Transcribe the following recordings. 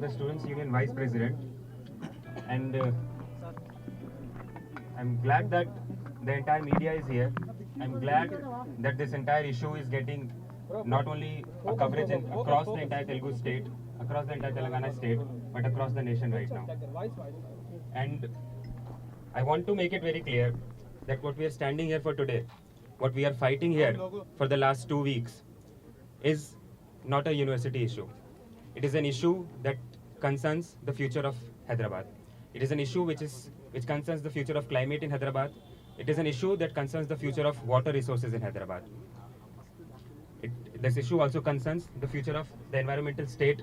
the Students' Union Vice President, and I'm glad that the entire media is here. I'm glad that this entire issue is getting not only a coverage across the entire Telugu state, across the entire Telangana state, but across the nation right now. And I want to make it very clear that what we are standing here for today, what we are fighting here for the last 2 weeks, is not a university issue. It is an issue that concerns the future of Hyderabad. It is an issue which concerns the future of climate in Hyderabad. It is an issue that concerns the future of water resources in Hyderabad. This issue also concerns the future of the environmental state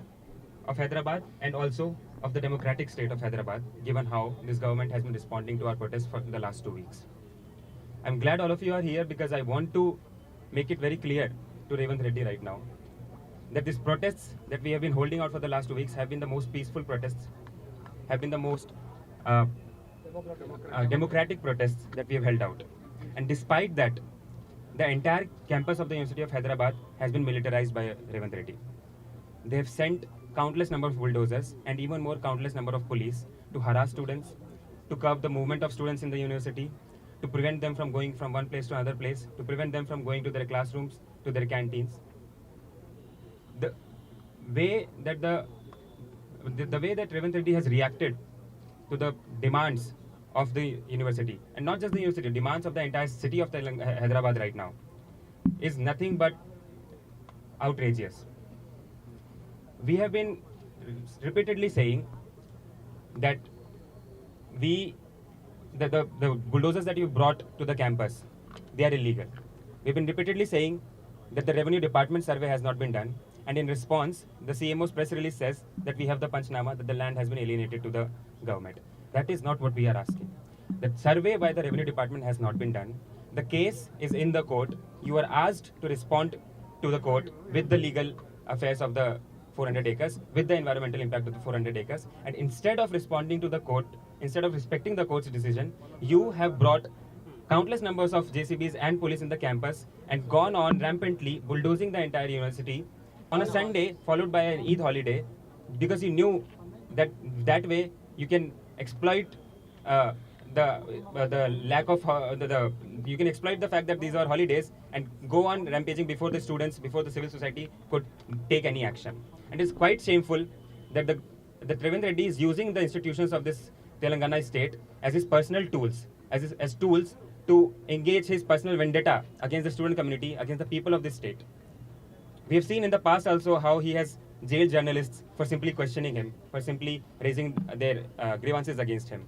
of Hyderabad and also of the democratic state of Hyderabad, given how this government has been responding to our protests for the last 2 weeks. I'm glad all of you are here because I want to make it very clear to Revanth Reddy right now that these protests that we have been holding out for the last 2 weeks have been the most peaceful protests, have been the most democratic protests that we have held out. And despite that, the entire campus of the University of Hyderabad has been militarized by Revanth Reddy. They have sent countless number of bulldozers and even more countless number of police to harass students, to curb the movement of students in the university, to prevent them from going from one place to another place, to prevent them from going to their classrooms, to their canteens. The way that Revanth Reddy has reacted to the demands of the university, and not just the university, demands of the entire city of Hyderabad right now, is nothing but outrageous. We have been repeatedly saying that the bulldozers that you brought to the campus, they are illegal. We've been repeatedly saying that the revenue department survey has not been done, and in response, the CMO's press release says that we have the Panchnama, that the land has been alienated to the government. That is not what we are asking. The survey by the revenue department has not been done. The case is in the court. You are asked to respond to the court with the legal affairs of the 400 acres, with the environmental impact of the 400 acres. And instead of responding to the court, instead of respecting the court's decision, you have brought countless numbers of JCBs and police in the campus and gone on rampantly bulldozing the entire university on a Sunday followed by an Eid holiday, because you knew that that way you can exploit the lack of you can exploit the fact that these are holidays and go on rampaging before the students, before the civil society could take any action. And it's quite shameful that that Revanth Reddy is using the institutions of this Telangana state as his personal tools, as tools to engage his personal vendetta against the student community, against the people of this state. We have seen in the past also how he has jailed journalists for simply questioning him, for simply raising their grievances against him.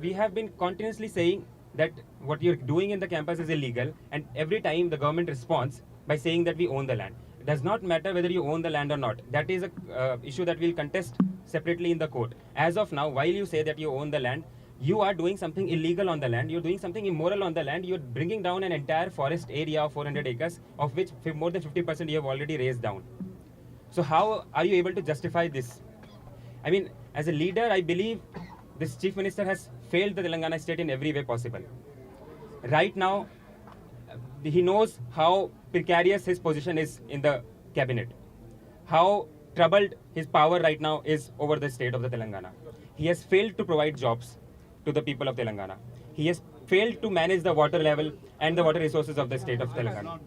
We have been continuously saying that what you're doing in the campus is illegal, and every time the government responds by saying that we own the land. It does not matter whether you own the land or not. That is a issue that we'll contest separately in the court. As of now, while you say that you own the land, you are doing something illegal on the land, you're doing something immoral on the land, you're bringing down an entire forest area of 400 acres, of which more than 50% you have already raised down. So how are you able to justify this? I mean, as a leader, I believe this chief minister has failed the Telangana state in every way possible. Right now, he knows how precarious his position is in the cabinet, how troubled his power right now is over the state of the Telangana. He has failed to provide jobs to the people of Telangana. He has failed to manage the water level and the water resources of the state of Telangana.